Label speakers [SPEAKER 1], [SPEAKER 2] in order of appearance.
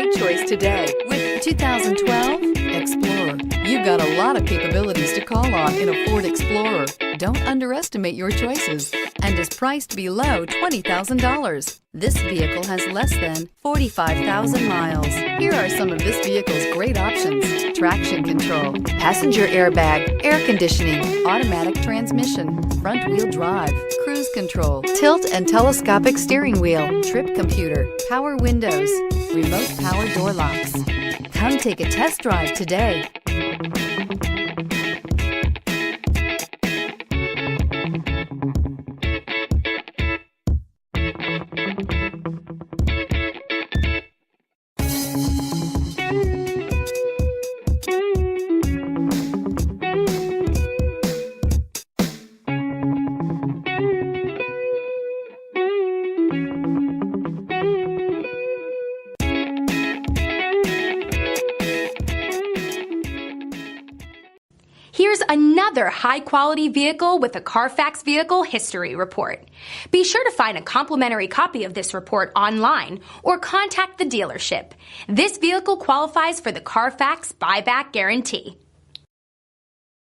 [SPEAKER 1] great choice today with 2012 Explorer. You've got a lot of capabilities to call on in a Ford Explorer. Don't underestimate your choices, and is priced below $20,000. This vehicle has less than 45,000 miles. Here are some of this vehicle's great options: traction control, passenger airbag, air conditioning, automatic transmission, front-wheel drive, cruise control, tilt and telescopic steering wheel, trip computer, power windows, remote power door locks. Come take a test drive today.
[SPEAKER 2] Here's another high-quality vehicle with a Carfax Vehicle History Report. Be sure to find a complimentary copy of this report online or contact the dealership. This vehicle qualifies for the Carfax Buyback Guarantee.